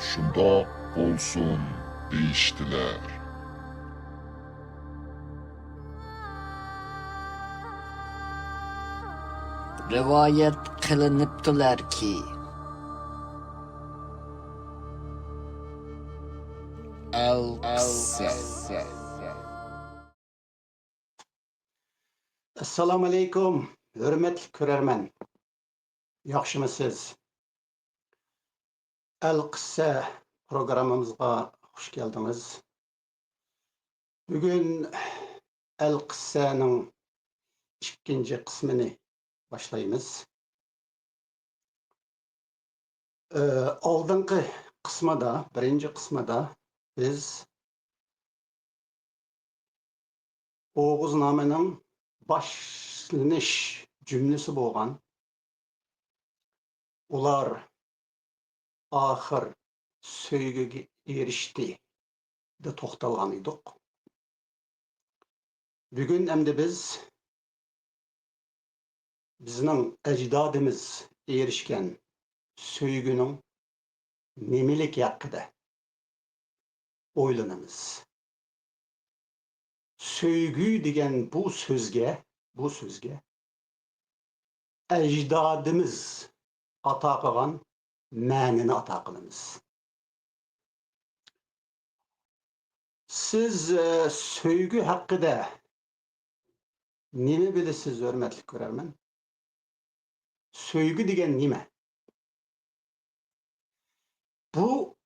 Şundoq bolsun deyişdiler. Rivayet kılınıptılar ki Al-Qissa. Assalamu alaikum, hürmetli körermen. Yaxşımısınız? Al-Qissa programımızga hoş geldiniz. Bugün Al-Qissa'nın ikinci kısmını başlayımız. Aldınqı kısmada, birinci kısmada biz Oğuznamenin başlanış cümlesi bolğan ular ahir söýgüge erişdi de toxtalgan idik. Bugün emdi bizning ecdadımız erişken söýgünün nemeliki hakkında oylanamız. Söýgü degen bu sözge ecdadımız ata kılgan mänini ata kılymyz. Siz söýgü hakkında neme bilesiz, hürmetli körermen? Söýgü degen neme? Bu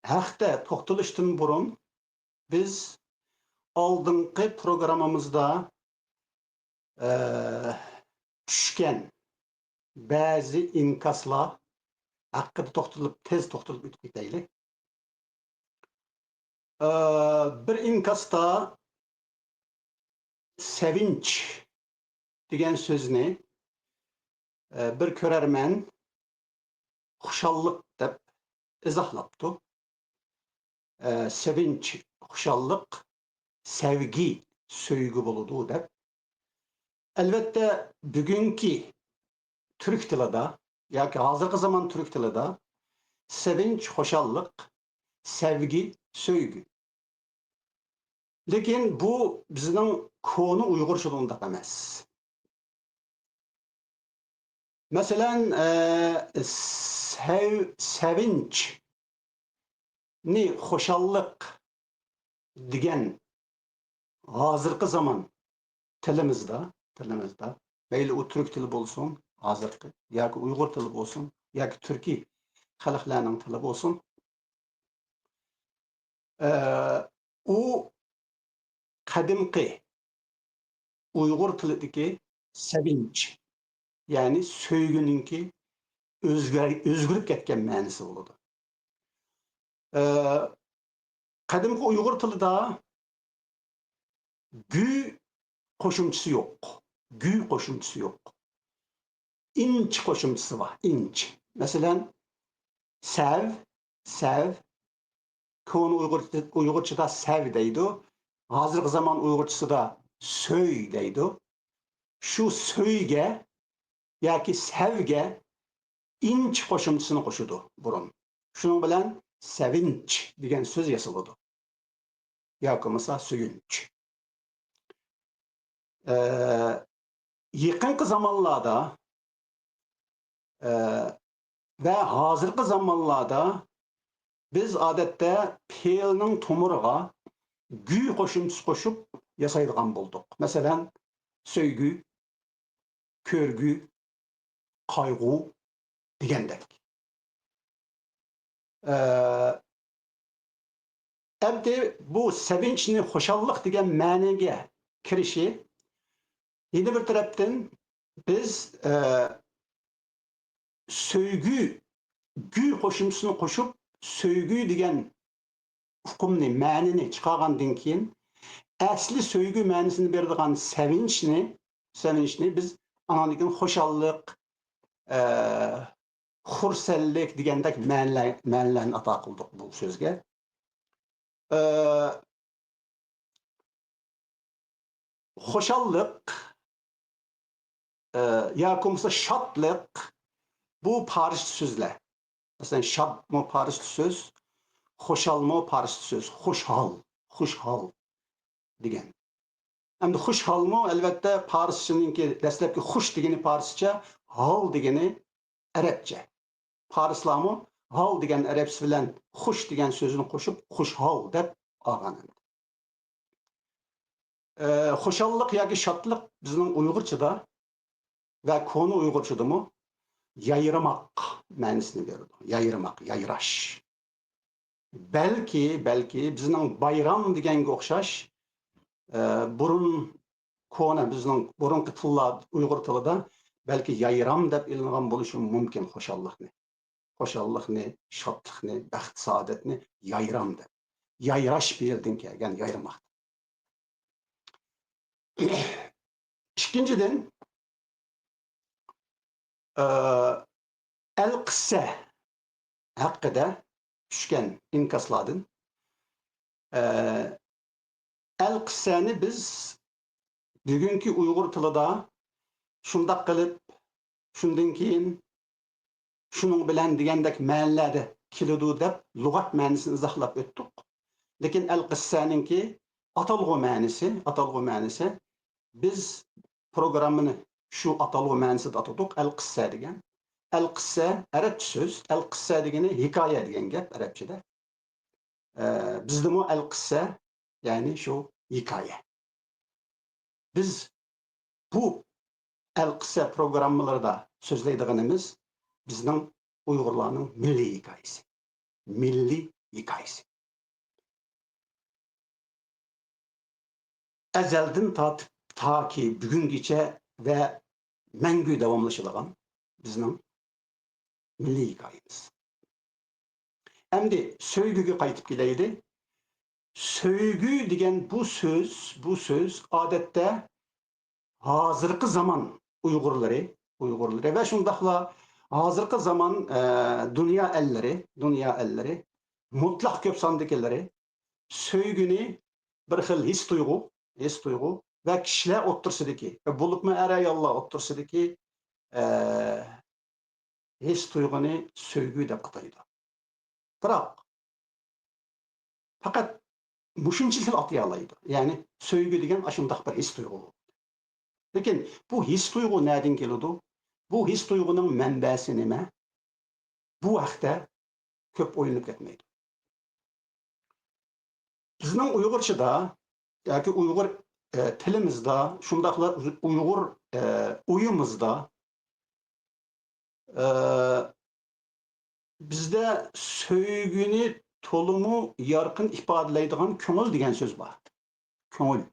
hakda toxtalışdan burun biz aldınqı programımızda düşken bazı inkaslar hakkında tez toxtalıp ötüp ketaylik. Bir inkasta sevinç degen sözünü bir körermen huşallık dep izahlaptı. Sevinç, huşallık, sevgi, söýgü boludu dep. Elbette bugünkü Türk tilida yoki hozirgi zaman Türk tilida sevinç, hoşallık, sevgi, söýgü. Lekin bu bizning konu Uyg'urchilığında emas. Masalan, sevinç ni hoşallık degan hozirgi zaman tilimizda mayli u Türk tili bolsun, hozirgi yoki Uyg'ur tili bolsun, yoki turkiy xalqlarning tili bolsun, u qadimki Uyg'ur tilidagi sevinç, yani söýgününki özgürüp ketken mänisi boludy. Qadimki Uyg'ur tilida gü qoşumçusu yok. Gü qoşumçusu yok. İnç qoşumçusu var. İnç. Mesela sev. Konu Uygurçada sev deydi. Hazırki zaman Uygurçasında söy deydi. Şu söyge yoki sevge inç qoşumçusunu qoşudu burun. Şunun bilen sevinç degan söz yasalıdı. Yoki mesela söyünç. Yaqinqi zamanlarda ve hazırki zamanlarda biz adette peýilning tomurıga gü qoşumçusu qoşup yasaýdygan boldyk. Mesela söýgü, körgü, kaygı degendek. Emdi bu sevinçni, hoşallık degen mäniге kirişi yeni bir taraftan biz söýgü, gü qoşumçusunu qoşup söýgü degen hukumni, mänini çıkargandan keyin asli söýgü mänisini berdigan sevinçni biz anandan hoşallık, hursellik degendek mänlerini ata kıldık bu sözge. Hoşallık yoki şatlık bu Paris sözler. Mesela şad mı Parisli söz, hoşal mı Parisli söz, hoşhal degan. Hem de hoşhal mı elbette Parisçininki dastlabki xush degani Parischa, hal degani Arabcha. Parislar mı hal degan Arabcha bilan xush degan so'zini qo'shib xushhal deb olgan. Xo'shallik yoki shodlik bizning Uyg'urchada ve konu Uyg'urchada mı yayırmak ma'nosini beradi. Yayırmak, yayrash. Belki bizning bayram deganga o'xshash burun kona bizning burunqi tillar Uyg'ur tilida belki yayram deb ilingan bo'lishi mumkin xo'shallikni. Xo'shallikni, shodlikni, baxt saodatni yayram deb. Yayrash bu yerdan kelgan yayramak. İkinciden el-qissa haqida tushgan inkaslardan el-qissani biz bugungi Uyg'ur tilida shundoq qilib, shundan keyin shuning bilan degandek ma'nolarda keladi deb lug'at ma'nosini izohlab o'tdik. Lekin el-qissaninki atalg'u ma'nosi biz programmani shu atalg'u ma'nosida atadik el-qissa degan. El-qissa arab so'z, el-qissa degani hikoya degan gap arabchada. Bizdami el-qissa ya'ni shu hikoya. Biz bu el-qissa programmalarida so'zlaydiganimiz bizning Uyg'urlarning milliy hikoyasi. Milliy hikoyasi. Ezelden ta ki bugungacha ve mangu davomlashadigan bizning milliy hikoyamiz. Endi söygüge qaytib kelaydi. Söygü degan bu söz odatda hozirgi zaman Uyg'urlari ve shundaqla hozirgi zaman dünya elleri mutlaq ko'p sondagilari söygüni bir xil his tuyg'u ve kishilar o'ttirsidagi bo'libmi ayollar o'ttirsidagi his tuyg'uni söygü deb ataydi. Biroq faqat mushunchalik atay oladi. Ya'ni söygü degan ashundaq bir his tuyg'u. Lekin bu his tuyg'u nereden keladi? Bu his tuyg'uning manbasi nima? Bu haqda ko'p o'ylanib ketmaydi. Bizning Uyg'urchada yoki Uyg'ur tilimizda, shundaqla Uyg'ur uyimizda bizde söygüni tolumu yarqın ifadelaydigan ko'ngil degan so'z bor. Ko'ngil.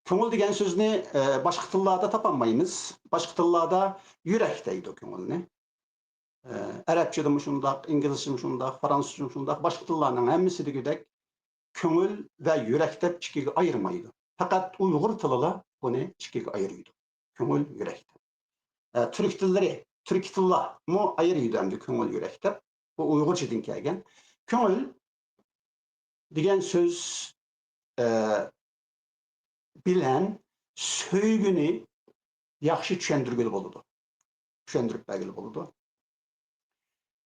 Ko'ngil degan so'zni boshqa tillarda topolmaymiz. Boshqa tillarda yurak deydi ko'ngilni. Arabchada shundaq, inglizchada shundaq, fransuzchada shundaq, boshqa tillarning hammasidagidek ko'ngil ve yurak deb ikkiga ayırmaydı. Fakat Uyg'ur tilida buni ikkiga ayırıydı. Ko'ngil, yurak. Türk tillar mu ayırıydı endi ko'ngil, yurak deb. Bu Uyg'urchadan kelgan. Ko'ngil degan so'z bilen söygüni yaxshi tushuntirgili bo'ladi. Tushuntirib bergili bo'ladi.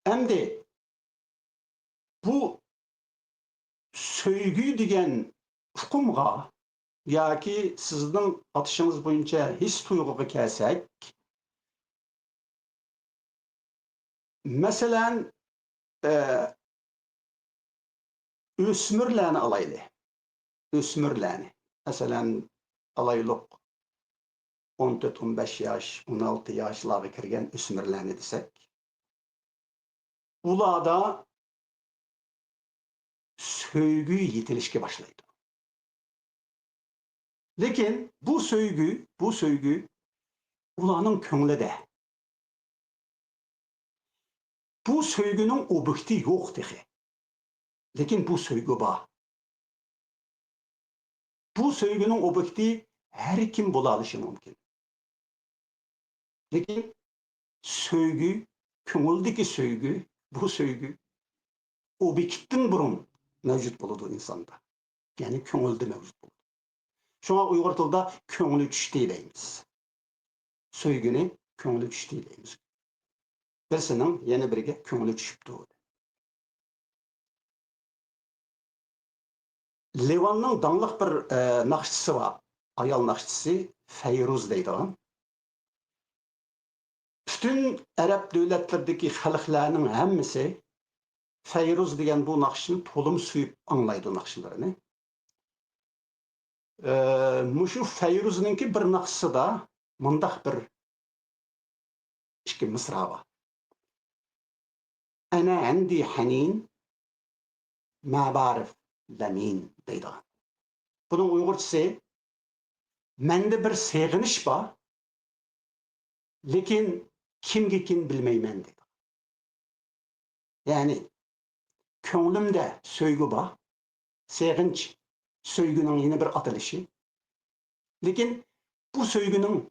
Endi bu söygü degan hukmga yoki sizning atışınız boyunca his tuyg'uga kelsak, masalan o'smirlarni alaylik. O'smirlarni. Masalan alaylik 14-15 yaş, 16 yaşlarga kirgan o'smirlarni desak, ularda söygü yetilishga boshlaydi. Lekin bu söygü ularning ko'nglida. Bu söygünün objekti yo'q dedi. Lekin bu söygü bor. Bu söygünün objekti her kim bo'la olishi mumkin. Lekin söygü, ko'ngildagi söygü, bu söygü obyektdan burun mavjud bo'ladi insonda. Ya'ni ko'ngilda mavjud bo'ladi. Shunga Uyg'ur tilida ko'ngli tushdi deymiz. Söygüni ko'ngli tushdi deymiz. Birisinin yana biriga ko'ngli tushibdi. Livanning dangliq bir naqshchisi bor. Ayol naqshchisi Fayruz deydigan. Bütün Arab davlatlaridagi xalqlarning hammasi Fayruz degan bu naqshni to'lim suyib anglaydi naqshlarini. Mushu Fayruzninki bir naqshida mundaq bir ikki misra bor. Ana indi hanin ma barif lamin deydigan. Bunun Uyg'urchasi mende bir seg'inish bor, lekin kimga bilmayman deydi. Yani ko'nglimda söygü bor, seg'inch söygünün yeni bir atılışı. Lekin bu söygünün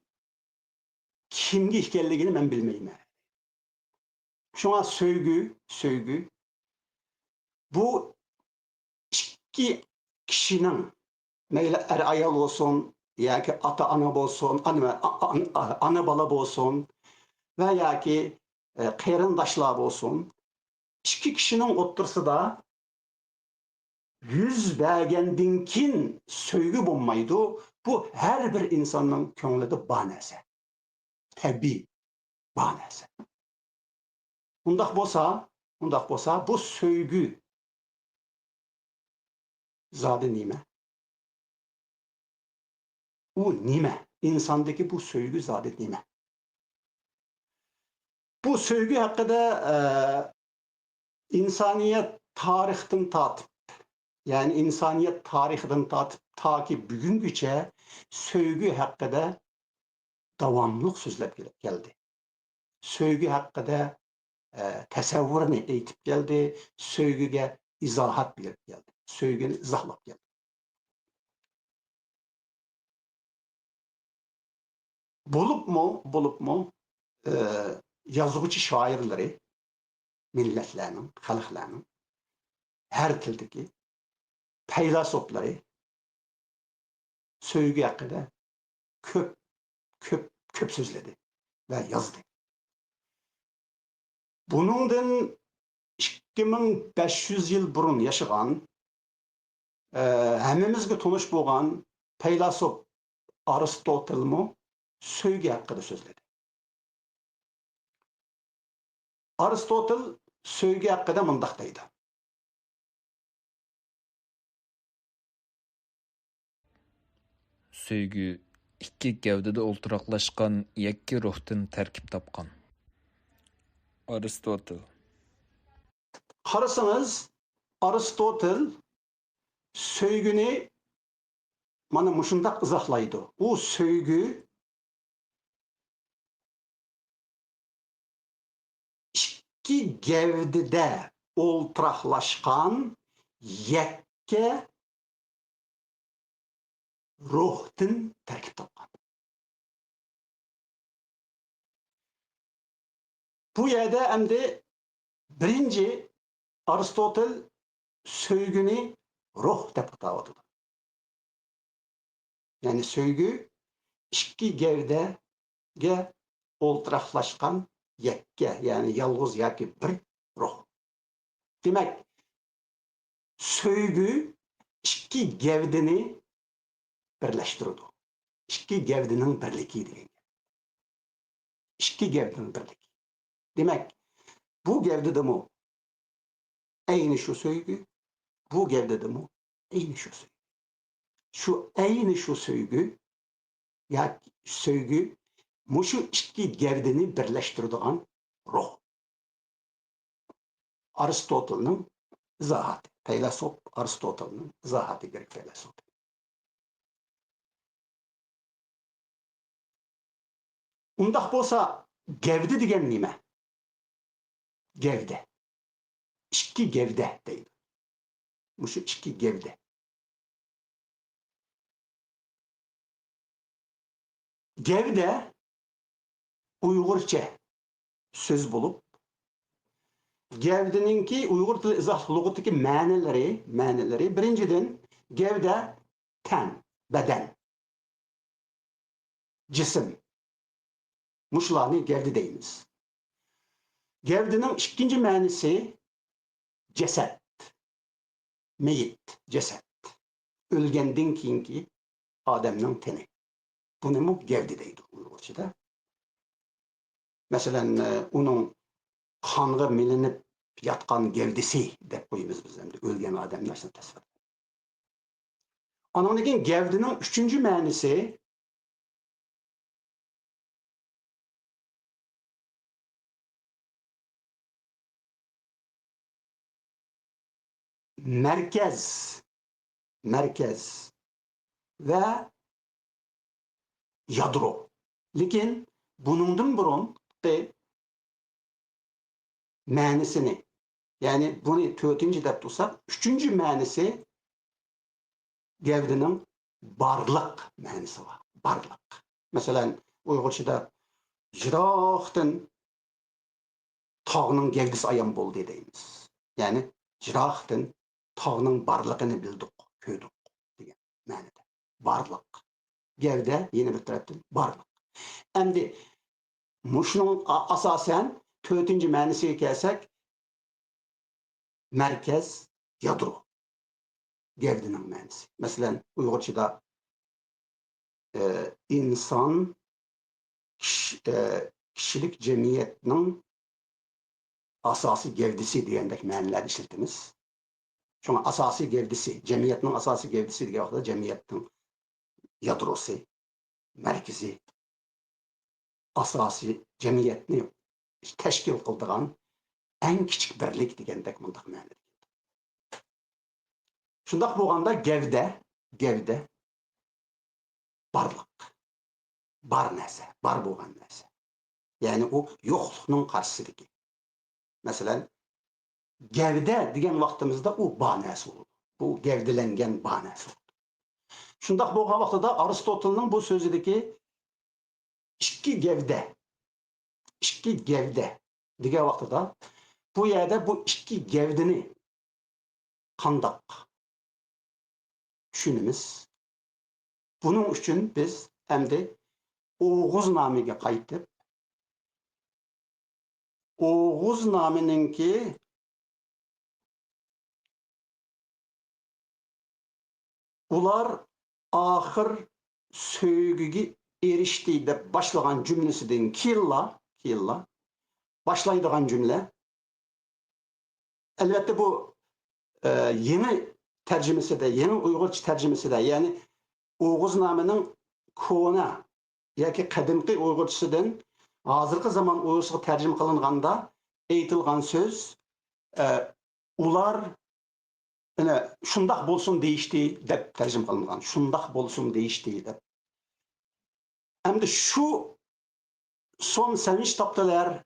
kimga ekanligini men bilmayman. Şuna söygü bu ikki kişinin meyli ayol olsun, yoki ata ana bo'lsin, ana bola bo'lsin va yoki qarindoshlar bo'lsin, ikki kishining o'rtasida yüz bergandan keyin söygü bo'lmaydi. Bu her bir insonning ko'nglida bor narsa. Tabiiy bor narsa. Undaq bo'lsa bu söygü zodi nima? U nima? İnsandaki bu söygü zodi nima? Bu söygü haqida insaniyet tarixdan tortib, yani insaniyet tarixidan tortib toki bugungacha söygü haqida davomli so'zlab keldi. Söygü haqida tasavvurini aytib keldi, söygüga izohat berib keldi. Söygüni izohlab keldi. Bo'libmi yazgıcı şairleri milletlerinin, xalqlarning her tildeki faylasofları söygü haqida köp so'zladi ve yazdı. Buningdan 2500 yıl burun yaşagan, hammamizga tonish bo'lgan faylasof Aristotelmi söygü haqida so'zladi. Aristotel söygü haqida mundaq deydi. Сөйгү ikki gavdada o'ltiraqlashgan yakka ruhdan tarkib topgan. Aristotel. Qarasanız Aristotel söygüni mana mushundaq izohlaydi. U söygü ikki gavdada o'ltiraqlashgan yakka ruhdan tarkib topgan. Bu yerda endi birinci Aristotel söygüni ruh deb atadi. Yani söygü ikki gavdaga o'ltiraqlashgan yakka, yani yalnız yoki bir ruh. Demek söygü ikki gavdani birleştirdi. İkki gavdaning birligi degan. İkki gavdaning birligi. Demek bu gavdadami ayni shu söygü, bu gavdadami ayni shu söygü. Ayni shu söygü yoki söygü mushu ikki gavdani birlashtiradigan ruh. Aristotelning izohati, faylasuf Aristotelning izohati grek faylasuf. Undaq bo'lsa, gavda degan nima? Gavda. İkki gavda deydi. Mushu ikki gavda. Gavda Uyg'urcha so'z bo'lib, gavdaninki Uyg'ur tili izoh lug'atidagi ma'nolari birinchidan gavda tan, badan, jism. Muşlarni gavda deymiz. Gevdinin ikinci mənisi ceset, meyit, ceset. Ölgenden keyinki adamның teni. Bunu mu gevdi deydi Uygurca'da. Mesela onun kanı milinip yatkan gevdisi dep koyumuz biz hem de ölgen adam nasıl tasvir. Ananın gevdinin üçüncü mənisi merkez, merkez ve yadro. Lekin bunundan burun mənisini, yani bunu dördüncü dep tutsak, üçüncü mənisi gevdinin barlık mənisi var. Barlık. Mesela Uygurca'da jiraqdan tağının gevdisi ayan boldu deyimiz. Yani jiraqdan tağının barlığını bildik, köydük degan ma'noda. Barlık. Gevde yeni bir taraftan barlık. Endi muşunun asasen dördüncü mənisiga kelsak merkez, yadro. Gevdinin mənisi. Mesela Uygurca'da insan kişilik cemiyetinin asası gevdisi diyendek məniler işletimiz. Çünkü asası gevdisi, cemiyetinin asası gevdisi diye vakıda cemiyetin yadrosu, merkezi, asası cemiyetini teşkil kıldığan en küçük birlik diyendek mındak məniler. Şundak boğanda gevde, barlık, bar nese, bar boğan nese. Yani o yokluğunun karşısındaki. Mesela gevde diyen vaktimizde o banesi olur. Bu gevdelengen banesi olur. Şundak bu vaxtıda Aristotel'ın bu sözüdeki iki gevde diyen vaktıda bu yerde bu iki gevdini kandak düşünümüz. Bunun için biz hem de Oğuz namiga qaytıp Oğuz namininki ular ahır söygüge erişti de başlayan cümlesinden killa başlaydıgan cümle. Elbette bu yeni tercümesi de, yeni Uygurca tercümesi de, yani Oğuz namının kona, yoki qadimki Uygurcasından hazırkı zaman Uygurcaga tercüme kılinganda aytılgan söz ular şundak bolsun deyişti dep tercüme kılıngan. Şundak bolsun deyişti dep. Hem de şu son sevinç taptılar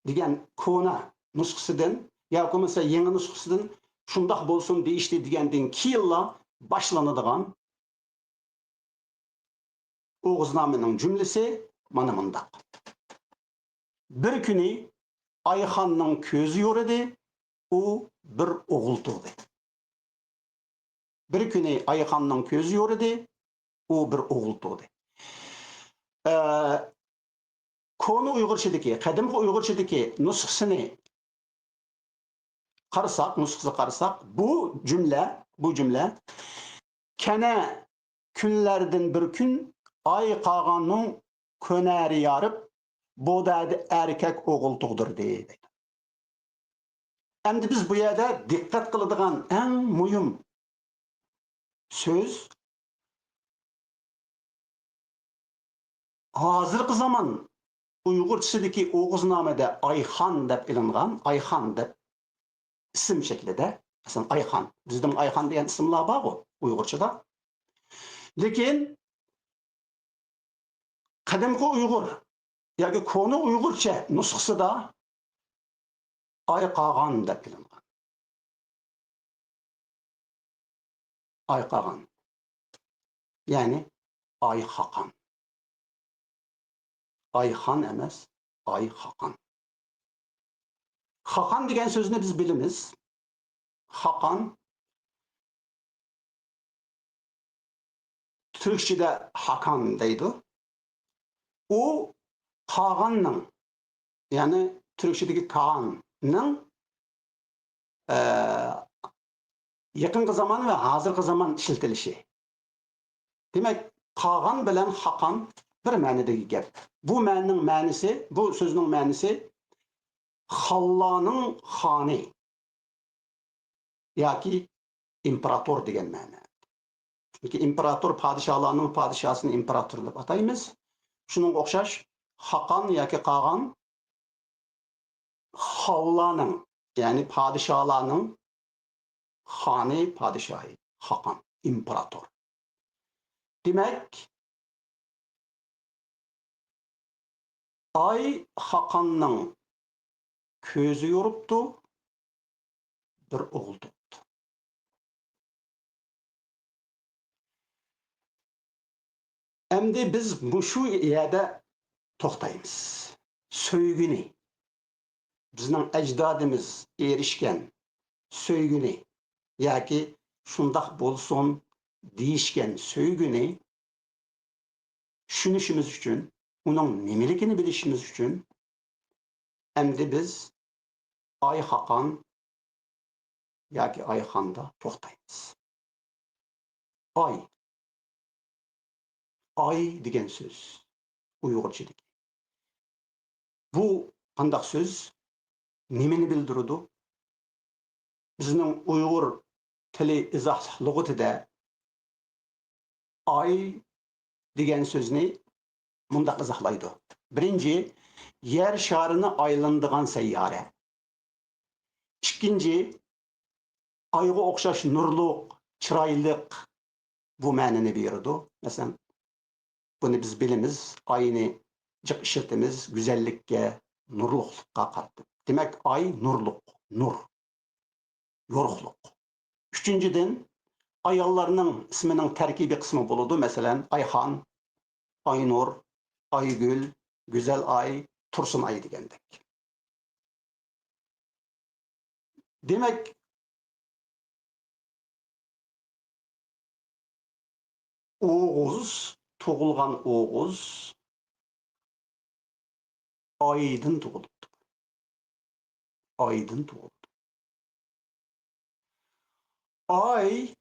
diyen kona nusxasından yoki mesela yeni nusxasından şundak bolsun deyişti degenden kiyilla başlanadigan Oğuznamenin cümlesi mana mındak. Bir günü Ayxanның közü yoridi, o bir oğul tuğdu. Bir günü Ayxanның közü yoridi, o bir oğul tuğdu. Konu Uygurçadaki, kadimki Uygurçadaki nusxasını qarasak, bu cümle kene günlerden bir gün ay qağanның köneri yarıp bodadi erkek oğul tuğdur deydi. Endi biz bu yerde dikkat kıladigan en mühim söz hazırkı zaman Uygurçadaki Oğuznamede Ayxan dep ilingan, Ayxan dep isim şeklinde. Mesela Ayxan, bizden Ayxan diyen isimler var o Uygurçada. Lekin kadimki Uygur, yani konu Uygurça nusxası da Ayqağan dep ilingan. Ayqağan. Yani Ayxaqan. Ayxan emas, Ayxaqan. Hakan degan sözünü biz bilimiz. Hakan Türkçe'de Hakan deydi. O Qağanның, yani Türkçedeki Kaan'ın yakın zaman ve hazır zaman işletilişi. Demek Kağan bilen Hakan bir ma'nodagi gap. Bu ma'nının ma'nisi, bu sözün ma'nisi Xallanın xani yoki imperator degan ma'no. Chunki imperator podshohlarning podshosini imperator deb ataymiz. Shunga o'xshash Hakan yoki Kağan Xallanın, ya'ni podshohlarning xani podshohi, Hakan imperator. Demak, ay Hakanның ko'zi yoruptu, bir o'g'il tug'di. Endi biz shu yerda to'xtaymiz. Söygüni, bizning ajdodimiz erishgan söygüni yoki shundoq bo'lsin deyishgan söygüni tushunishimiz uchun, uning nimaligini bilishimiz uchun endi biz Ay Hakan yoki Ayxonda to'xtaymiz. Ay degan so'z Uyg'urchadagi. Bu qandaq so'z nimani bildiradi? Bizning Uyg'ur tili izoh lug'atida ay degan so'zni mundaq izohlaydi. Birinchi, yer sharini aylanadigan sayyora. Ikkinchi, ayga o'xshash nurliq, chiroyliq bu ma'noni beradi. Masalan, buni biz bilamiz, ayni jiq ishlatamiz go'zallikka, nurliqlikqa qaratib. Demak, ay nurliq, nur, yorug'liq. Uchinchidan, ayollarning ismining tarkibiy qismi bo'ladi. Masalan, Ayxon, Aynur, Aygül, Güzel Ay, Tursun Ay degandek. Demak, Oğuz, tug'ilgan Oğuz Aydan tug'ilibdi. Aydan tug'ildi. Ay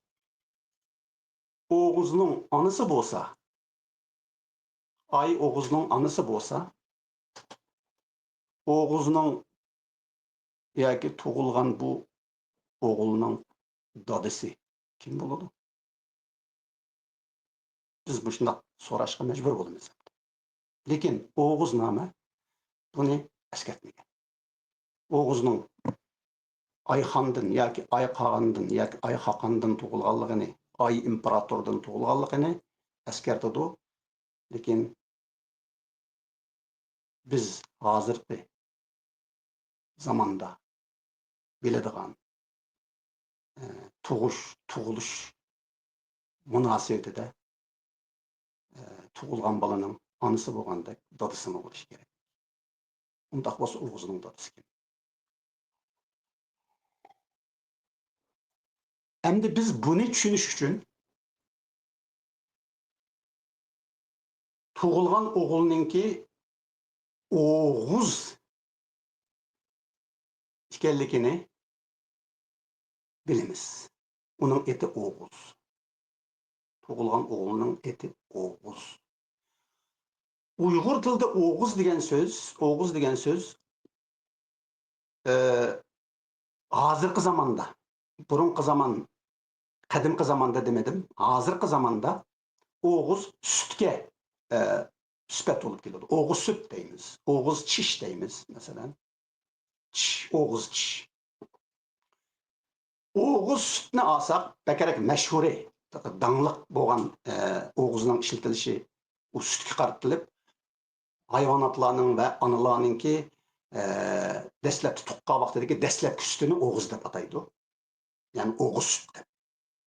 Oğuzning onasi bo'lsa, Ay Oğuzning onasi bo'lsa, Oğuzning yoki tug'ilgan bu o'g'ilning dadasi kim bo'ladi? Biz bu shunday so'rashga majbur bo'lamiz. Lekin Oğuz nomi buni eskartmagan. Oğuzning Ayxondan yoki Ayqo'g'andan yoki Ayxoqondan tug'ilganligini, Ay imperatordan tug'ilganligini eskartadi. Lekin biz hozirgi zamonda biladigan tug'ilish munosabatida tug'ilgan bolaning onasi bo'lgandek dadasi bo'lishi kerak. Undaq bo'lsa Oğuzning dadasi kim? Endi biz buni tushunish uchun tug'ilgan o'g'ilninki Oğuz ekanligini bilamiz. Uning eti Oğuz. Tug'ilgan o'g'ilning eti Oğuz. Uyg'ur tilida Oğuz degan so'z hozirgi zamonda, burungi zaman, qadimgi zamonda demedim, hozirgi zamonda Oğuz sutga sifat bo'lib keladi. Oğuz sut deymiz. Oğuz chish deymiz, masalan. Oğuz chish. Oğuz sutni olsak, bakarak mashhuri, dangliq bo'lgan Oğuzning ishlatilishi u sutga qaratilib, hayvonotlarning va onalarningki dastlabki tuqqan vaqtidagi dastlabki sutini Oğuz deb ataydi. Ya'ni Oğuz sut deb.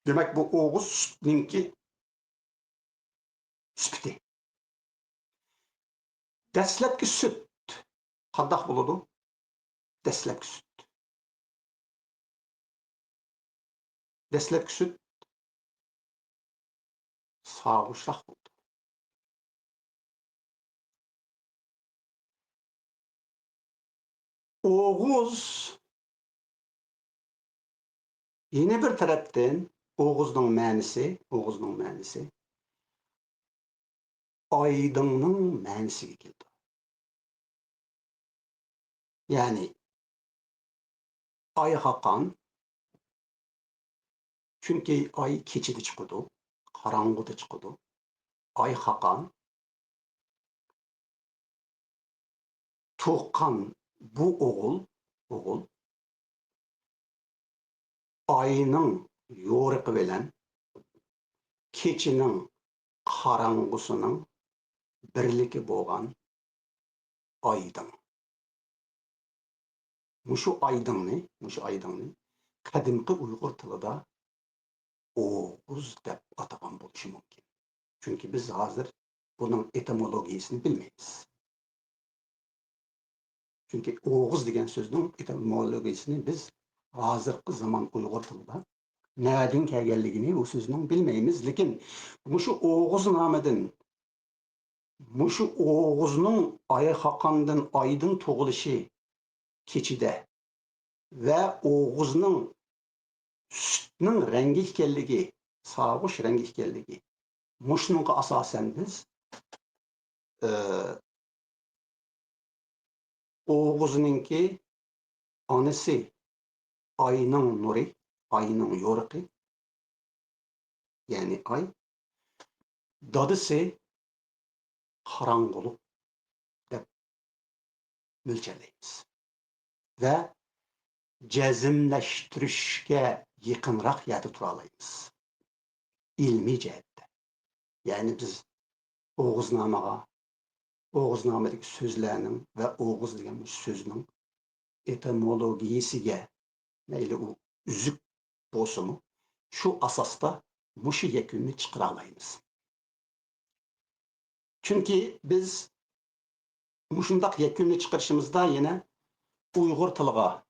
Demak, bu Oğuz sutninki sifati. Dastlabki sut qandoq bo'ladi? Dastlabki sut. Dastlabki sut sog'ishroq bo'ldi. Oğuz yine bir taraftan Oğuz'un mənisi aydınның mənisiga keldi. Yani ay haqqan, çünkü ay keçidi çıkıdı, karanlıqda çıkıdı. Ay haqqan, tuğkan bu oğul ayının yorıqı bilen keçinin qarangısının birliki bolğan aydın. Muşu aydınni qadimqi Uyghur tilida Oğuz deb atagan bo'lishi mumkin. Çünkü biz hozir bunun etimologiyasini bilmaymiz. Çünkü Oğuz degan so'zning etimologiyasini biz hozirgi zaman Uyghur tilida nereden kelganligini o so'zning bilmaymiz. Lekin muşu Oğuz nomidan muşu Oğuzning ayı haqqandan aydın tug'ilishi keçide ve Oğuzning sütning rangi ekanligi, sog'ish rangi ekanligi. Muşnunga asosan biz Oğuzninki anisi ayının nuri, ayının yorıqı, yani ay, dadısı qarangılık deb mo'ljallaymiz. Ve jazmlashtirishga yaqinroq yerda tura olamiz. İlmiy jihatda. Yani biz Oğuznamadagi so'zlarning ve Oğuz degan so'zning etimologiyasiga mayli u uzuk bo'lsin, shu asosda mushu yakunni chiqara olamiz. Chunki biz mushundaq yakunni chiqarishimizda yana Uyg'ur tiliga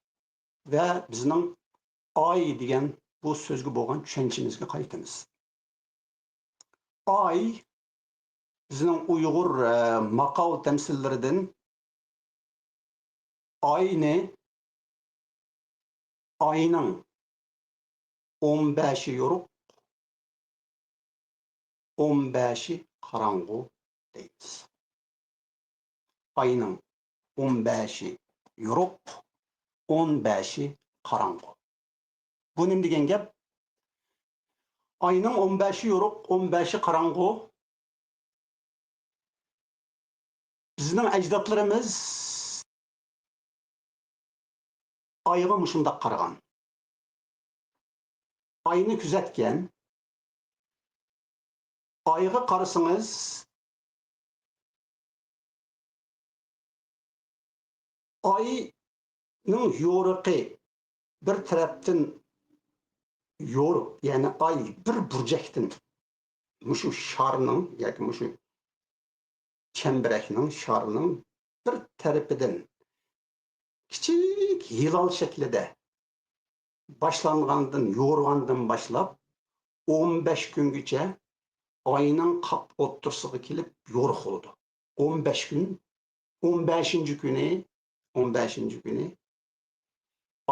ve bizning ay degan bu so'zga bo'lgan tushunchimizga qaytamiz. Ay bizning Uyg'ur maqol tamsillaridan ayning 15'i yoruq, 15'i qarang'u deymiz. Ayning 15'i yoruq, 15'i qarang'u. Bu nima degan gap? Ayning 15'i yoruq, 15'i qarang'u. Bizning ajdodlarimiz ayga mushundaq qaragan. Ayni kuzatgan, ayga qarasangiz ayning yo'riqi bir tarafdan yo'riq, yani ay bir burjakdan mushu sharning yoki mushu chambarakning sharning bir tarafidan kichik hilal shaklida boshlangandan, yo'rgandan boshlab 15 kungacha ayning qap o'ttirsig'i kelib yo'riq bo'ldi. 15 kun, 15-kuni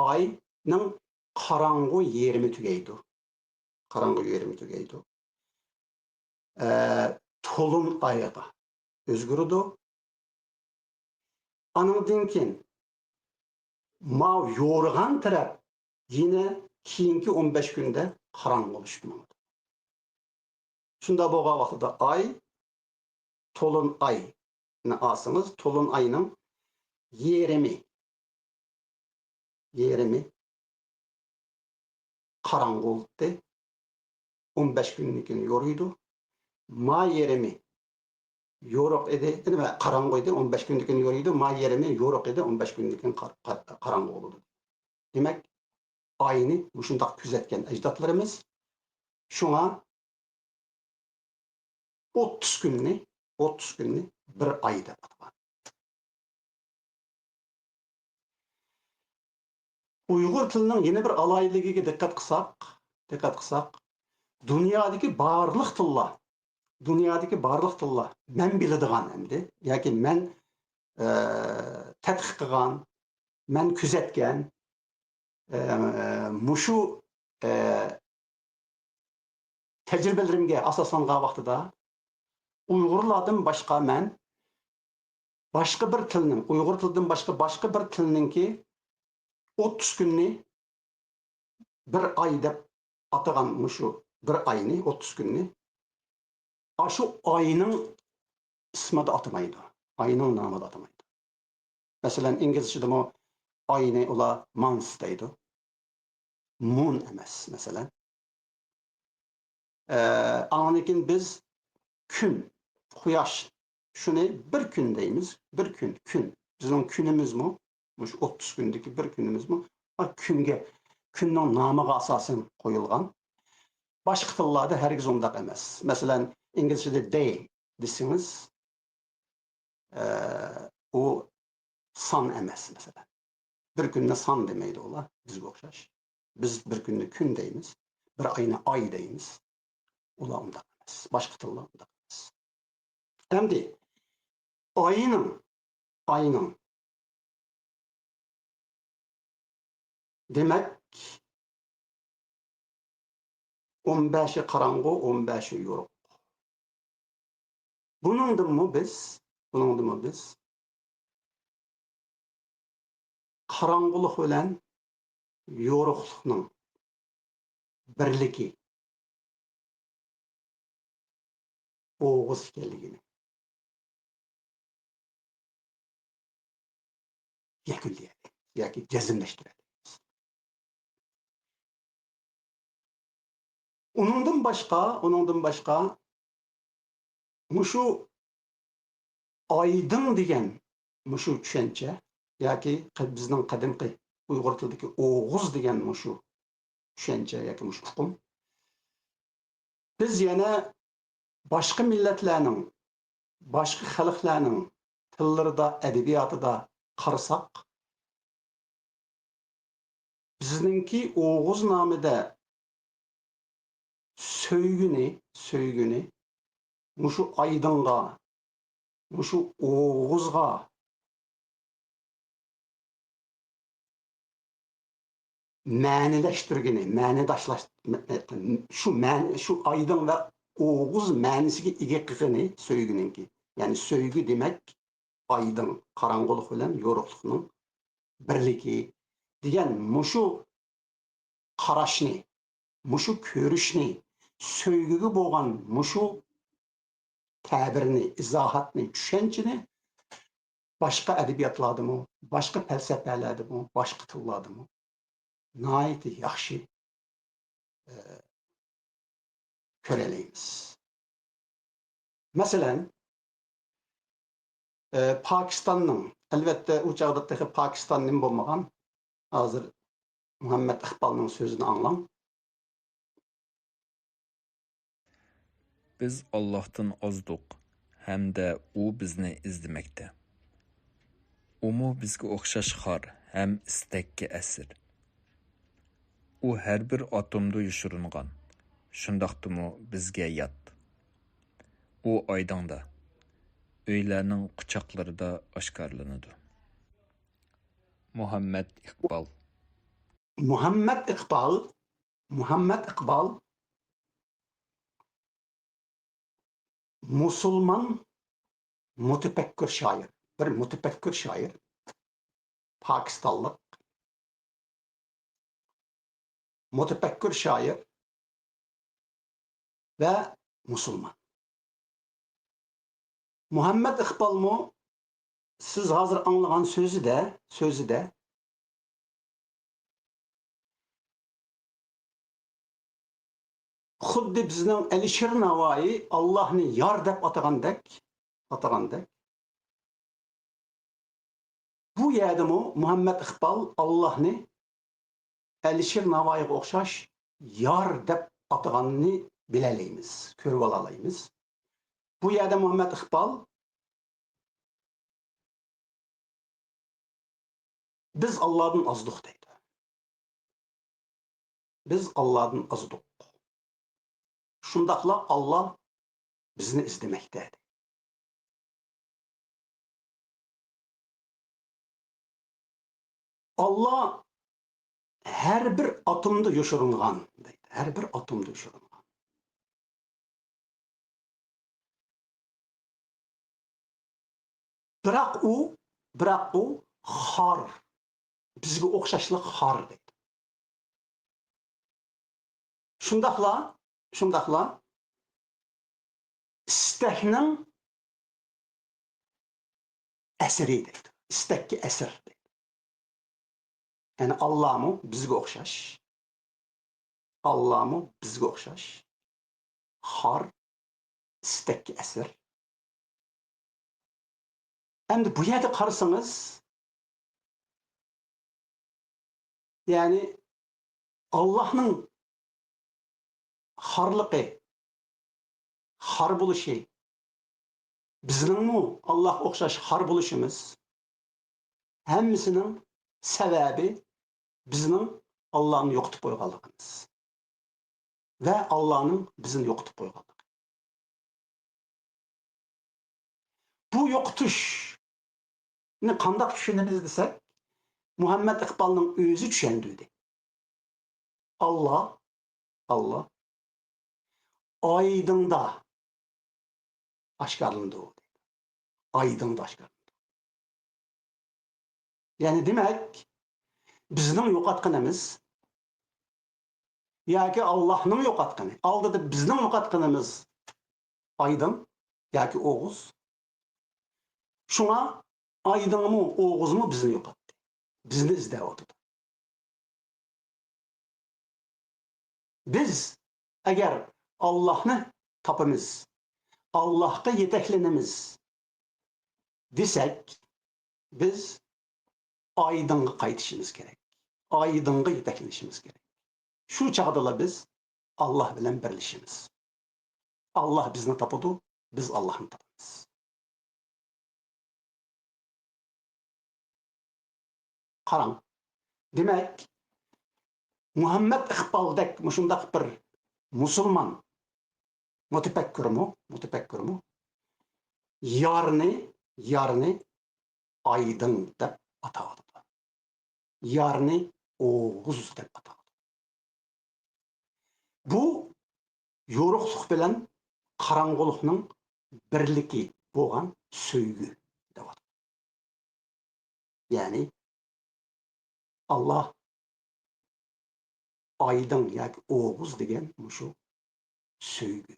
ayning qarang'u yerimi tugaydi. Qarang'u yerimi tugaydi. To'lin ayga o'zgardi. Anandan keyin ma yo'rg'an taraf yine keyingi 15 kunda qarang'u bo'lishdi. Shunda bo'lgan vaqtida ay, to'lin ayni olsangiz, to'lin ayning yerimi qarang'u bo'ldi. 15 kundan keyin yo'riydi. Ma yerimi yo'riq edi, nima qarang'u edi, 15 kundan keyin yo'riydi. Ma yerimi yo'riq edi, 15 kundan keyin qarang'u bo'ldi. Demak, ayni shundoq kuzatgan ajdodlarimiz shunga 30 kunni bir ay deb atagan. Uyg'ur tilining yana bir alayligiga diqqat qilsak, dunyodagi barliq tillar men biladigan endi, yoki men tadqiq qilgan, men küzetken muşu tecrübelerimge asaslangan vaqtida Uyg'urlardan boshqa men başka bir tilning, Uyg'ur tilidan başka bir tilninki 30 günni bir ay deb atagan muşu bir ayni 30 günni aşu ayının ismida atamaydı. Ayının namida atamaydı. Mesela İngilizce'de o ayni ola month deydi. Moon emas mesela. Anlakin biz gün, quyosh şunu bir gün deymiz. Bir gün. Bizim günümüz mü? Şu 30 gündeki bir günümüz mü? Günge, günün namıga asasen koyulgan. Başka tillarda herkes ondaq emas. Mesela İngilizce'de day desiniz, o san emas mesela. Bir günde san demeydi ola, bizge okşaş. Biz bir günde gün deymiz, bir ayına ay deymiz. Ola ondaq emas. Başka tillar ondaq emas. Endi ayının demek 15'i karango, 15'i yoruk. Bunundan mı biz karangılık bilen yoruklukның birligi, oğuz ekanligini yakunlayalım, yoki jazmlashtiradi. Onundan başka muşu aydın degan muşu tushuncha yoki bizning qadimgi Uyg'ur tilidagi oğuz degan muşu tushuncha yoki muşu uqum biz yana başka milletlerning, başka xalqlarning tillarida, edebiyatida qarasak bizninki oğuz namida söygüni muşu aydınga, muşu oğuzga şu aydın ve oğuz ma'nisiga ega qilgani söygüninki. Yani söygü demek aydın, karangılık bilen yoruqluqning birligi degan muşu qarashni, muşu ko'rishni, söygüge bo'lgan muşu ta'birni, izohatni, tushunchani başka edebiyatlardamı, başka felsefelerdamı, başka tillardamı nayeti yaxshi köreleyimiz. Mesela Pakistan'ın, elbette o çağdaki Pakistan'ın bulmagan, hazır Muhammed Iqbal'ın sözünü anlam. Biz Allah'tan ozduq, hamda u bizni izlemekte. Umu bizga o'xshash xor, ham istakka asir. U har bir atomda yoshiringan, shundoqdimi bizga yot. U oydinda, uylarning quchoqlarida oshkorlanadi. Muhammed Iqbal. Muhammed Iqbal Musulman mutefekkir şair, bir mutefekkir şair, Pakistanlı mutefekkir şair ve Musulman. Muhammed Iqbal mı siz hazır anlayan sözü de xuddi bizning Alisher Navoiy Allohni yor deb atagandek bu yerdami Muhammed Iqbal Allohni Alisher Navoiyga o'xshash yor deb ataganini bilalaymiz, ko'rib olaymiz. Bu yerda Muhammed Iqbal biz Allah'dan azdık deydi. Biz Allah'dan azdık. Şundaqla Allah bizni izlemektedir. Allah her bir atomda yoşurungan deydi. Her bir atomda yoşurungan. Biroq u xor. Bizga o'xshashlik xor deydi. Shundaqla istakning asiri deydi. İstakka asir deydi. Yani Allah'mı bizga o'xshash. Allah'mı bizga o'xshash. Xor, istakka asir. Endi bu yerda qarasangiz, yani Allah'ning xorligi, xor bo'lishi, bizningmi Allohga o'xshash xor bo'lishimiz hammasining sababi bizning Allah'ni yo'qotib qo'yganligimiz va Allah'ning bizni yo'qotib qo'yganligi. Bu yo'qotishni qanday tushunamiz desak, Muhammed Iqbalning o'zi tushundirdi. Allah aydında aşkarlandı o. Aydında aşkarlandı. Yani demek bizning yo'qotganimiz yoki Allohning yo'qotgani, oldida bizning yo'qotganimiz aydın yoki o'g'iz. Shunga aydınmi, o'g'izmi bizni yo'qotdi. Bizni izlayapti. Biz agar Allah'ni tapamiz, Allah'ga yetaklanamiz desek, biz aydınga qaytishimiz kerak. Aydınga yetaklanishimiz kerak. Shu chaqdala biz Allah bilan birlashimiz. Allah bizni tapadi, biz Allah'ni tapamiz. Qarang. Demak, Muhammed Iqbaldek shundaq bir musulmon mutafakkirmi yarni aydın deb atadi. Yarni o'g'iz deb atadi. Bu yo'ruqlik bilan qarang'ulikning birligi bo'lgan sevgi deb atadi. Yani Allah aydın yoki o'g'iz degan shu sevgi.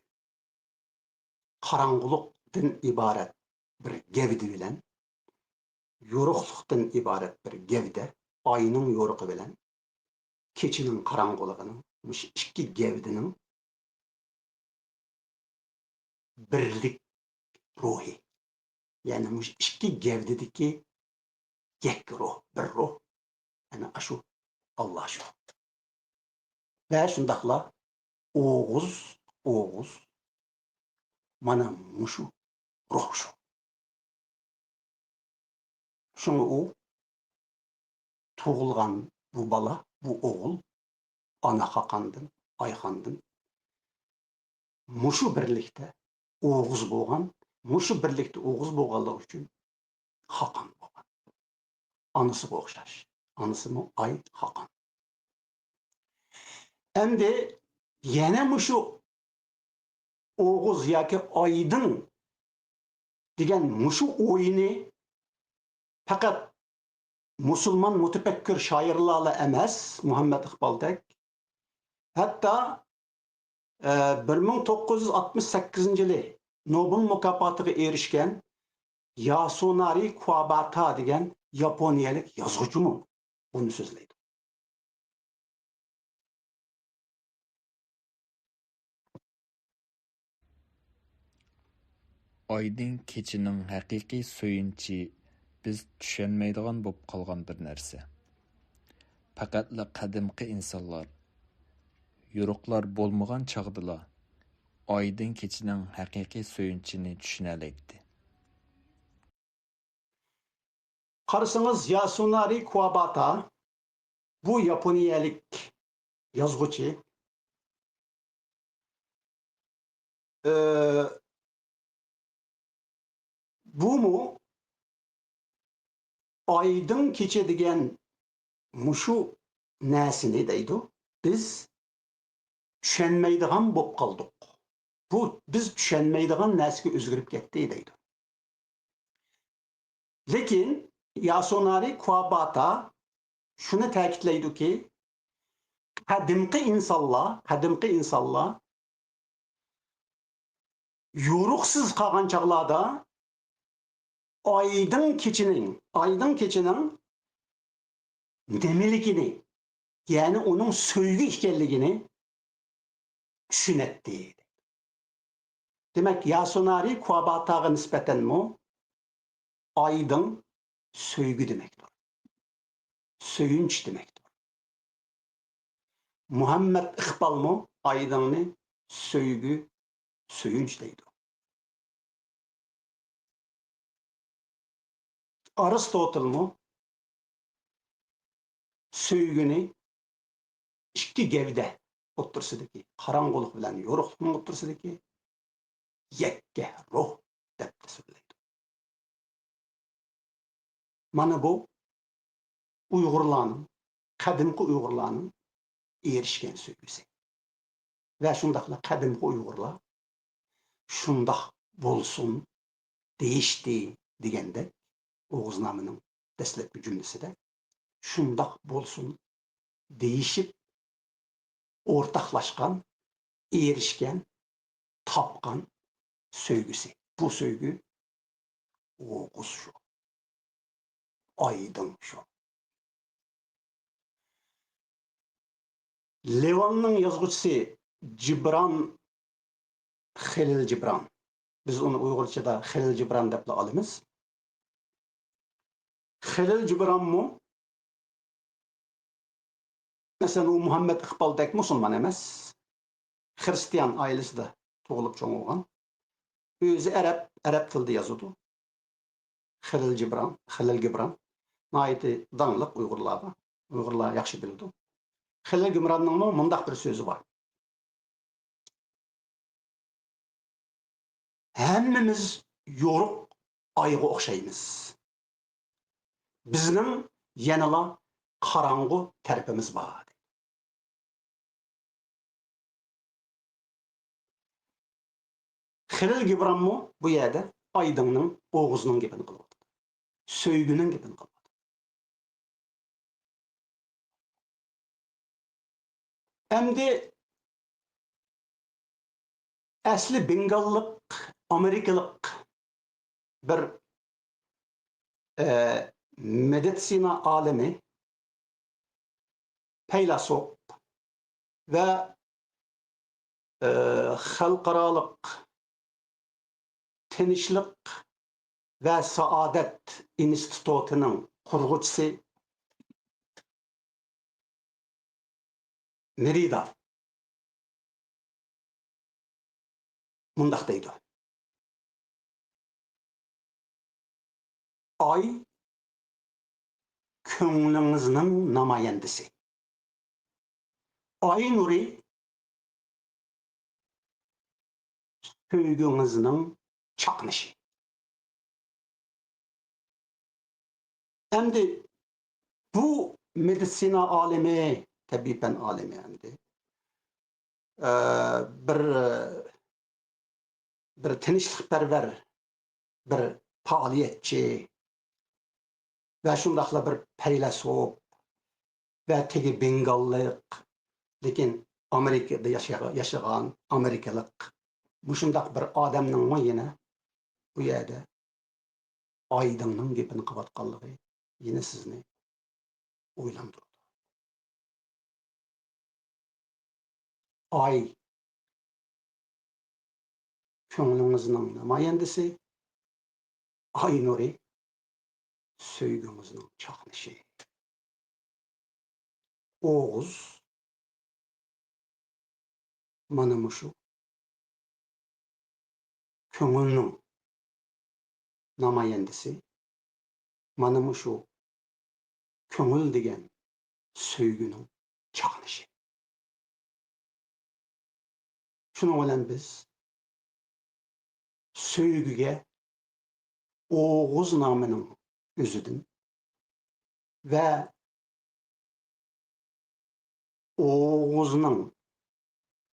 Qarang'ulikdan iborat bir gavda bilan, yo'ruqlikdan iborat bir gavda, oyning yo'ruqi bilan kechining qarang'uligining shu ikki gavdining birlik ruhi. Yani shu ikki gavdadagi yak ruh, bir ruh. Yani shu Allah shu. Ve shundaqla o'g'iz mana mushu ruh shu. Şunu o tug'ilgan bu bala, bu o'g'il ana haqandın, ayxandın. Mushu birlikte o'g'iz bo'lgan, mushu birlikte o'g'iz bo'lganligi uchun haqan bo'lgan. Anasiga o'xshash. Anasimi ay haqan. Endi yana mushu o'g'iz yoki aydın degan mushu o'yini faqat musulmon mutafakkir shoirlarla emas, Muhammed Iqbaldek. Hatta 1968-yili Nobel mukofotiga erishgan Yasunari Kawabata degan yaponiyalik yozuvchimi buni so'zlaydi. Aydın keçinin haqiqiy so'yinchi biz tushunmaydigan bo'lib qolgan bir narsa. Faqatla qadimki insonlar, yo'ruqlar bo'lmagan chaqdila aydın keçinin haqiqiy so'yinchini tushunalaydi. Qarasangiz Yasunari Kawabata bu yaponiyalik yozuvchi bu mu aydın kecha degan muşu näsini deydi. Biz düşenmeydigan bop kaldık. Bu biz düşenmeydigan näsiga özgürüp ketdi deydi. Lekin Yasunari Kuwabata şunu ta'kidlaydi ki qadimqi insonlar yo'ruqsiz qolgan chog'larda aydın keçinin nemiligini, yani onun söygü ekanligini tushunatdi. Demek Yasunari Kuwabataga nisbeten mu aydın söygü demektir. Söyünç demektir. Muhammed İkbal mu aydınını söygü, söyünç deydi. Aristotel mu söygünü ikki gevde o'ttirsidagi qarong'ulik bilan yo'ruqlikning o'ttirsidagi yakka ruh deb tasvirlaydi. Mana bu Uyg'urlarning, qadimgi Uyg'urlarning erishgan söygüsü. Ve şundaqla qadimgi Uyg'urlar şundaq bo'lsin deyishdi deganda Oğuznamening dastlabki cümlesida şundaq bo'lsin deyishib o'rtaqlashgan, erishgan, tapgan söygüsü. Bu söygü Oğuz şu. Aydın şu. Levan'ın yazgıcısı Cibran Halil Cibran. Biz onu Uygurca'da Halil Cibran deb alamiz. Halil Cibran mu? Mesela o Muhammed İkbal'dek Müslüman emas. Hristiyan ailesinde doğulup çoğun olgan. Özü Arap tilde yazıdı. Halil Cibran. Naiti danlık Uygurlarda. Uygurlar yaxşı bildi. Halil Cibran'ın mundaq bir sözü var. Hemmimiz yoruq ayga o'xshaymiz. Bizning yanala qarang'u tarafimiz bor. Halil Cibran mu bu yerda aydınning, Oğuzning gapini qilyapti. Söygüning gapini qilyapti. Endi asli Bengallik, Amerikalik bir meditsina alimi, feylasop ve xalqarалық tinchlik ve Saadet institutining qurg'uvchisi Merida mundaq deydi. Ay ko'nglingizning namoyandasi. Ay nuri söygüngizning chaqnishi. Endi bu meditsina alimi, tabiben alimi endi bir tinchlikparvar, bir faoliyatchi ve şundaqla bir feylasop ve tegi Bengallik, lekin Amerikada yaşayan Amerikalik bu şundaq bir adamning yine bu yerda aydınning gapini qilayotganligi yine sizni o'ylantiradi. Ay ko'nglingizning namoyandasi, ay nuri söygümüzün chaqnishi. Oğuz mana mushu ko'ngilning namoyandasi, mana mushu ko'ngil degan söygüning chaqnishi. Şunu bilan biz söygüge Oğuz nomining o'zidan ve Oğuz'un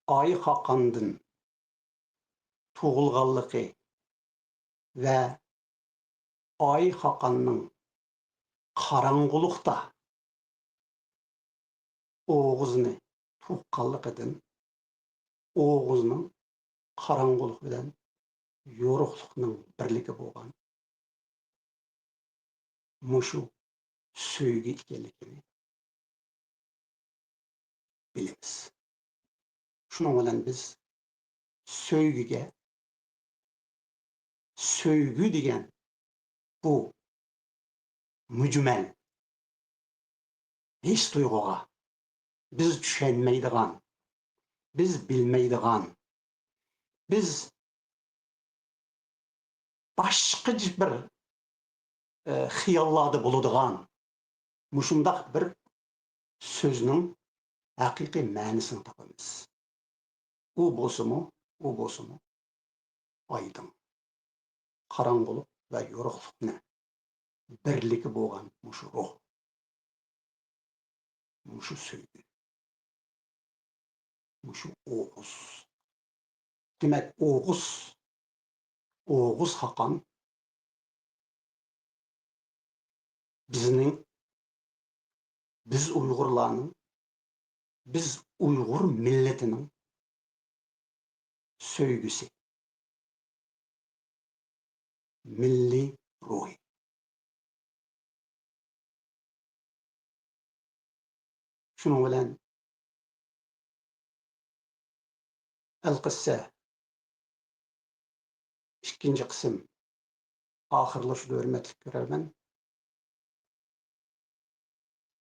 Ay Hakan'dan tuğulğanlığı ve Ay Hakan'ın karangılıkta Oğuz'unu tuğulğanlıqıdan Oğuz'un karangılık bilen yoruqluqның birligi bolgan muşu söýgü ekenligini bilemiz. Şunuň bilen biz söýgüge, söýgü digen bu mücmel his duyguga biz düşenmeýdigan, biz bilmeýdigan, biz başqaca bir hiyallady buludygan muşundak bir sözüň hakyky mänisin tapamyz. U bolsumu aýdyň, karanglyk we yoruklukny birligi bolgan muşu ruh, muşu söýgü, muşu Oğuz. Demek Oğuz Hakan biz Uygurlarnyň, biz Uygur milletiniň söýgüsi, milli ruhy. Şunuň bilen El-Qissa ikinci kısım ahırlaşıda hürmetlik görermen.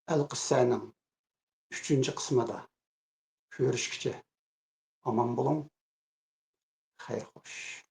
El-Qissa'nın üçüncü kısmada görüşkice aman bulun, hayır hoş.